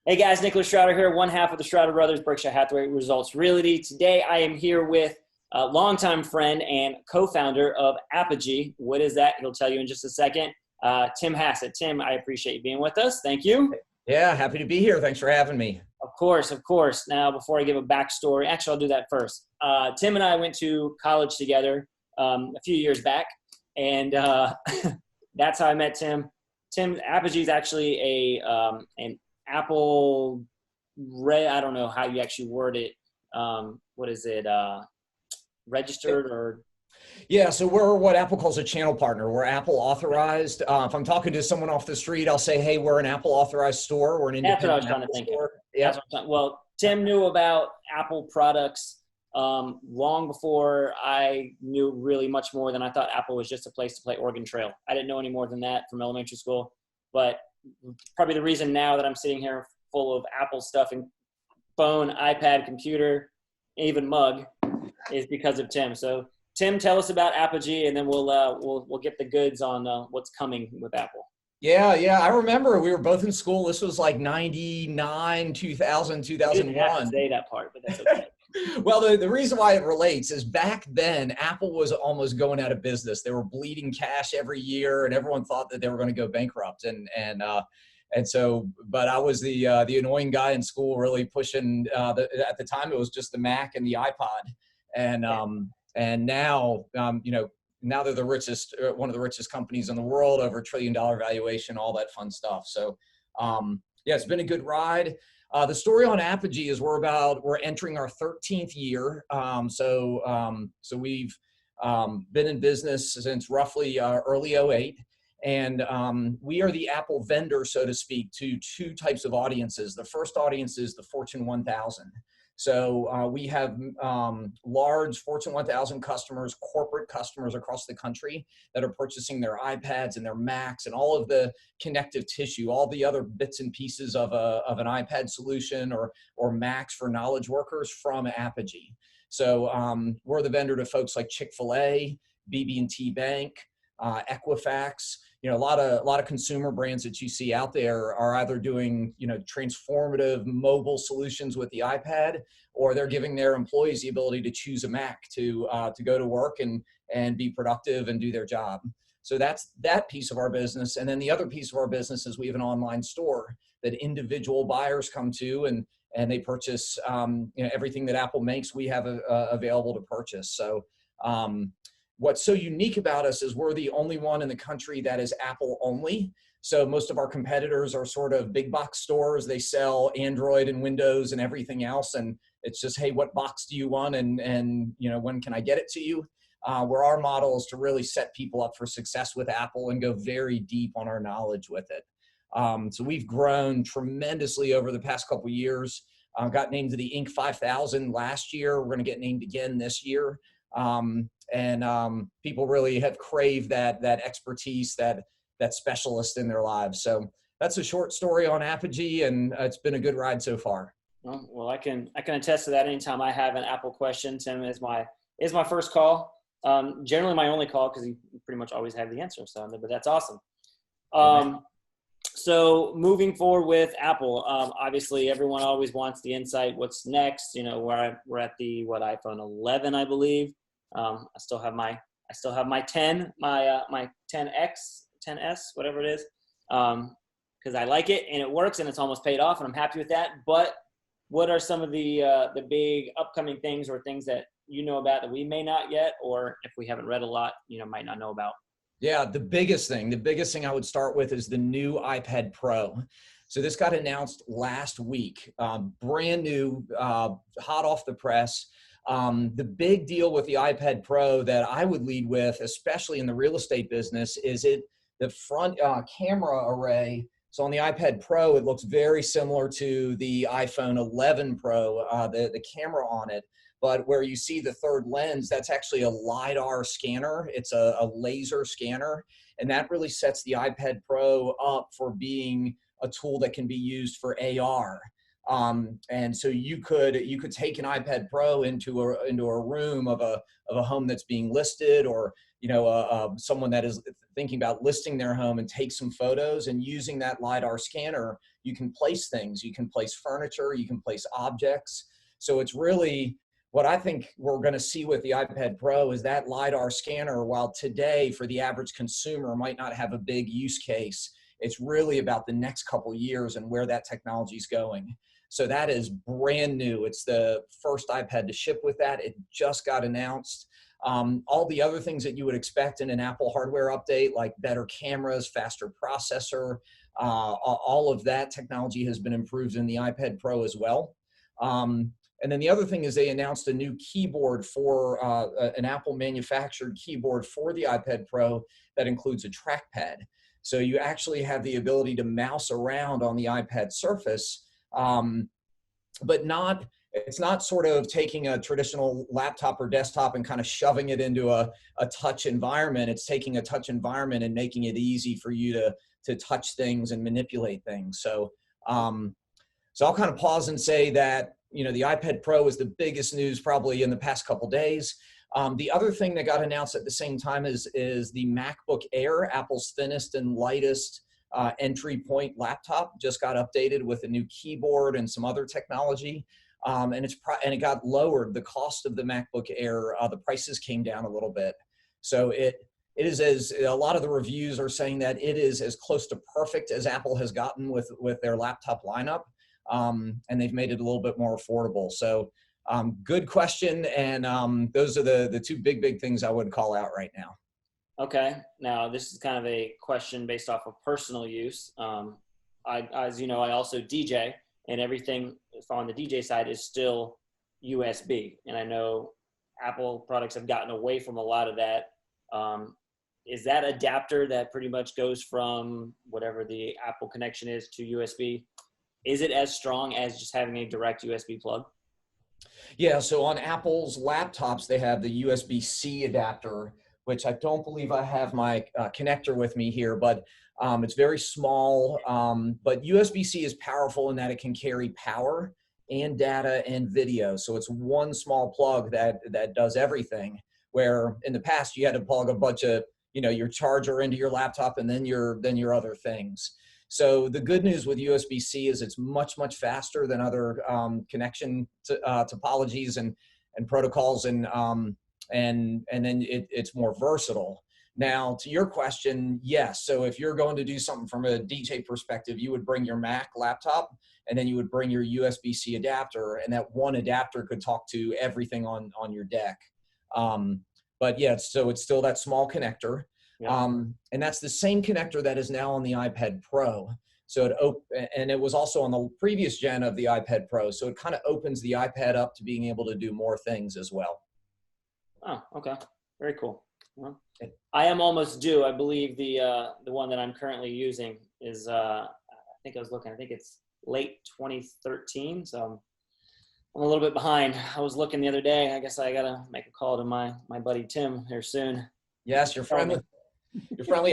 Hey guys, Nicholas Shrouder here, one half of the Shrouder Brothers, Berkshire Hathaway Results Realty. Today I am here with a longtime friend and co-founder of Appogee. What is that? He'll tell you in just a second. Tim Hassett. Tim, I appreciate you being with us. Thank you. Yeah, happy to be here. Thanks for having me. Of course, of course. Now, before I give a backstory, actually I'll do that first. Tim and I went to college together a few years back, and that's how I met Tim. Appogee is actually an Apple, I don't know how you actually word it. What is it? Registered or? Yeah, so we're what Apple calls a channel partner. We're Apple authorized. If I'm talking to someone off the street, I'll say, hey, we're an Apple authorized store. We're an independent That's what I was trying Apple to think store. of. Yeah. Well, Tim knew about Apple products long before I knew really much more than I thought Apple was just a place to play Oregon Trail. I didn't know any more than that from elementary school, but probably the reason now that I'm sitting here full of Apple stuff and phone, iPad, computer, even mug is because of Tim. So Tim, tell us about Appogee, and then we'll get the goods on what's coming with Apple. Yeah. I remember we were both in school. This was like 99, 2000, 2001. You didn't have to say that part, but that's okay. Well, the reason why it relates is back then, Apple was almost going out of business. They were bleeding cash every year, and everyone thought that they were going to go bankrupt. And so, but I was the annoying guy in school, really pushing. At the time, it was just the Mac and the iPod, and now, now they're the richest, one of the richest companies in the world, over $1 trillion valuation, all that fun stuff. So, yeah, it's been a good ride. The story on Appogee is we're entering our 13th year. So we've been in business since roughly early '08. And we are the Apple vendor, so to speak, to two types of audiences. The first audience is the Fortune 1000. So we have large Fortune 1000 customers, corporate customers across the country that are purchasing their iPads and their Macs and all of the connective tissue, all the other bits and pieces of an iPad solution or Macs for knowledge workers from Appogee. So we're the vendor to folks like Chick-fil-A, BB&T Bank, Equifax. A lot of consumer brands that you see out there are either doing, transformative mobile solutions with the iPad, or they're giving their employees the ability to choose a Mac to go to work and be productive and do their job. So that's that piece of our business. And then the other piece of our business is we have an online store that individual buyers come to and they purchase, everything that Apple makes, we have available to purchase. So, what's so unique about us is we're the only one in the country that is Apple only. So most of our competitors are sort of big box stores. They sell Android and Windows and everything else. And it's just, hey, what box do you want? And when can I get it to you? Where our model is to really set people up for success with Apple and go very deep on our knowledge with it. So we've grown tremendously over the past couple of years. Got named to the Inc. 5000 last year. We're going to get named again this year. People really have craved that expertise, that specialist in their lives. So that's a short story on Appogee, and it's been a good ride so far. Well, I can attest to that. Anytime I have an Apple question, Tim is my first call. Generally my only call, because you pretty much always have the answer. So, but that's awesome. So moving forward with Apple, obviously everyone always wants the insight. What's next? We're at the iPhone 11, I believe. I still have my 10, my 10X, 10S, whatever it is, because I like it and it works and it's almost paid off and I'm happy with that. But what are some of the big upcoming things or things that you know about that we may not yet, or if we haven't read a lot, might not know about? Yeah, the biggest thing I would start with is the new iPad Pro. So this got announced last week, brand new, hot off the press. The big deal with the iPad Pro that I would lead with, especially in the real estate business, is the front camera array. So on the iPad Pro, it looks very similar to the iPhone 11 Pro, the camera on it. But where you see the third lens, that's actually a LiDAR scanner. It's a laser scanner. And that really sets the iPad Pro up for being a tool that can be used for AR. And so you could take an iPad Pro into a room of a home that's being listed, or someone that is thinking about listing their home, and take some photos, and using that LiDAR scanner, you can place things, you can place furniture, you can place objects. So it's really what I think we're going to see with the iPad Pro is that LiDAR scanner, while today for the average consumer might not have a big use case, it's really about the next couple of years and where that technology is going. So that is brand new. It's the first iPad to ship with that. It just got announced. All the other things that you would expect in an Apple hardware update, like better cameras, faster processor, all of that technology has been improved in the iPad Pro as well. And then the other thing is they announced a new keyboard for an Apple manufactured keyboard for the iPad Pro that includes a trackpad. So you actually have the ability to mouse around on the iPad Surface, but it's not sort of taking a traditional laptop or desktop and kind of shoving it into a touch environment. It's taking a touch environment and making it easy for you to touch things and manipulate things. So I'll kind of pause and say that, the iPad Pro is the biggest news probably in the past couple days. The other thing that got announced at the same time is the MacBook Air, Apple's thinnest and lightest entry point laptop, just got updated with a new keyboard and some other technology. And it got lowered. The cost of the MacBook Air, the prices came down a little bit. So it is, as a lot of the reviews are saying, that it is as close to perfect as Apple has gotten with their laptop lineup. And they've made it a little bit more affordable. So good question. And those are the two big things I would call out right now. Okay. Now, this is kind of a question based off of personal use. As you know, I also DJ, and everything on the DJ side is still USB. And I know Apple products have gotten away from a lot of that. Is that adapter that pretty much goes from whatever the Apple connection is to USB? Is it as strong as just having a direct USB plug? Yeah, so on Apple's laptops, they have the USB-C adapter, which I don't believe I have my connector with me here, but it's very small. But USB-C is powerful in that it can carry power and data and video. So it's one small plug that does everything, where in the past you had to plug a bunch of, your charger into your laptop and then your other things. So the good news with USB-C is it's much faster than other connection topologies and protocols, and then it's more versatile. Now, to your question, yes. So if you're going to do something from a DJ perspective, you would bring your Mac laptop, and then you would bring your USB-C adapter, and that one adapter could talk to everything on your deck. But yeah, so it's still that small connector. Yeah. And that's the same connector that is now on the iPad Pro. So it was also on the previous gen of the iPad Pro. So it kind of opens the iPad up to being able to do more things as well. Oh, okay. Very cool. Well, I am almost due. I believe the one that I'm currently using is, I think it's late 2013. So I'm a little bit behind. I was looking the other day. I guess I got to make a call to my buddy Tim here soon. Yes, your friendly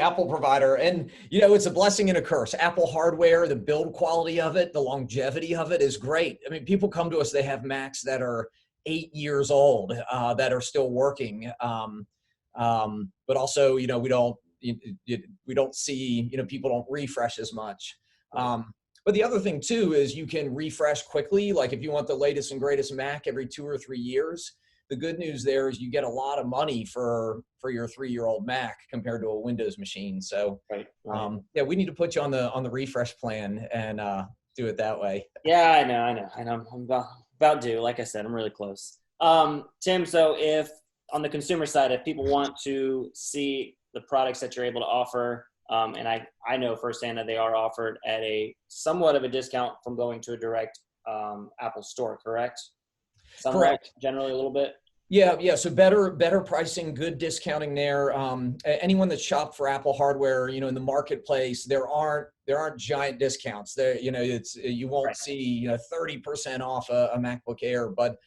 Apple provider. And, it's a blessing and a curse. Apple hardware, the build quality of it, the longevity of it is great. I mean, people come to us, they have Macs that are 8 years old, that are still working. But also, we don't see, people don't refresh as much. But the other thing too is you can refresh quickly. Like if you want the latest and greatest Mac every 2 or 3 years, the good news there is you get a lot of money for your 3-year-old Mac compared to a Windows machine. So right. Yeah, we need to put you on the refresh plan and do it that way. Yeah, I know. I'm about due. Like I said, I'm really close. Tim, so if on the consumer side, if people want to see the products that you're able to offer, and I know firsthand that they are offered at a somewhat of a discount from going to a direct Apple store, correct? Correct. Generally a little bit. Yeah. So better pricing, good discounting there. Anyone that shopped for Apple hardware, in the marketplace, there aren't giant discounts there. You won't right. see 30% off a MacBook Air, but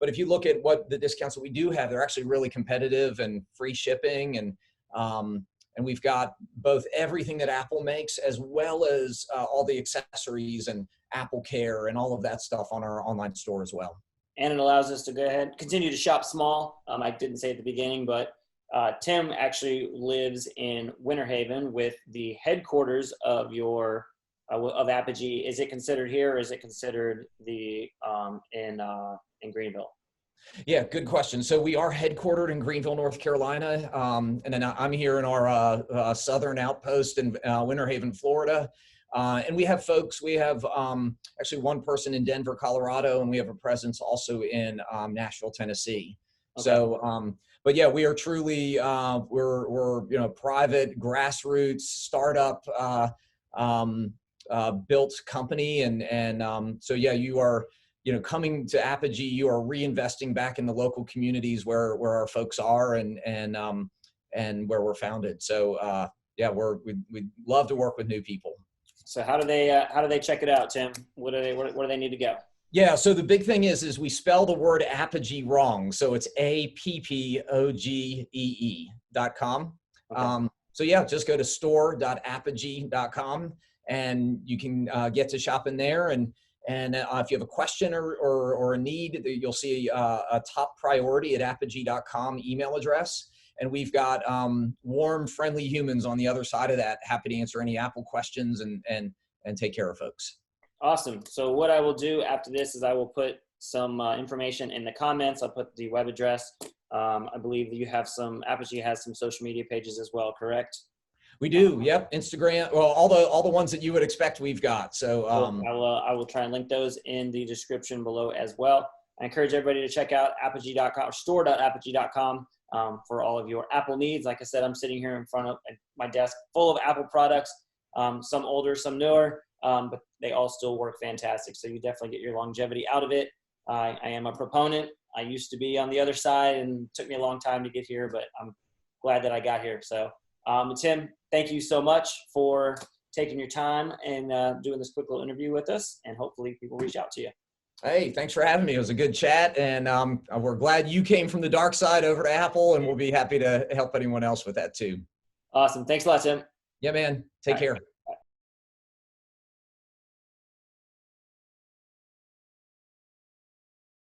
if you look at what the discounts that we do have, they're actually really competitive and free shipping, and we've got both everything that Apple makes as well as all the accessories and Apple Care and all of that stuff on our online store as well. And it allows us to go ahead and continue to shop small. I didn't say at the beginning, but Tim actually lives in Winter Haven with the headquarters of your of Appogee. Is it considered here, or is it considered in Greenville? Yeah, good question. So we are headquartered in Greenville, North Carolina, and then I'm here in our southern outpost in Winter Haven, Florida. And we have folks. We have actually one person in Denver, Colorado, and we have a presence also in Nashville, Tennessee. Okay. So, but yeah, we are truly we're private, grassroots, startup built company, and so yeah, you are. Coming to Appogee, you are reinvesting back in the local communities where our folks are and where we're founded. So yeah, we'd love to work with new people. So how do they check it out, Tim? Where do they need to go? Yeah, so the big thing is we spell the word Appogee wrong. So it's APPOGEE.com. Okay. So yeah, just go to store.apogee.com and you can get to shop in there. And if you have a question or a need, you'll see a top priority at apogee.com email address. And we've got warm, friendly humans on the other side of that, happy to answer any Apple questions and take care of folks. Awesome. So what I will do after this is I will put some information in the comments. I'll put the web address. I believe you have Appogee has some social media pages as well, correct? We do. Yep. Instagram. Well, all the ones that you would expect we've got. So I will try and link those in the description below as well. I encourage everybody to check out apogee.com or store.apogee.com for all of your Apple needs. Like I said, I'm sitting here in front of my desk full of Apple products, some older, some newer, but they all still work fantastic. So you definitely get your longevity out of it. I am a proponent. I used to be on the other side and it took me a long time to get here, but I'm glad that I got here. So Tim, thank you so much for taking your time and doing this quick little interview with us, and hopefully people reach out to you. Hey, thanks for having me. It was a good chat, and we're glad you came from the dark side over to Apple, and we'll be happy to help anyone else with that too. Awesome. Thanks a lot, Tim. Yeah, man. Take care.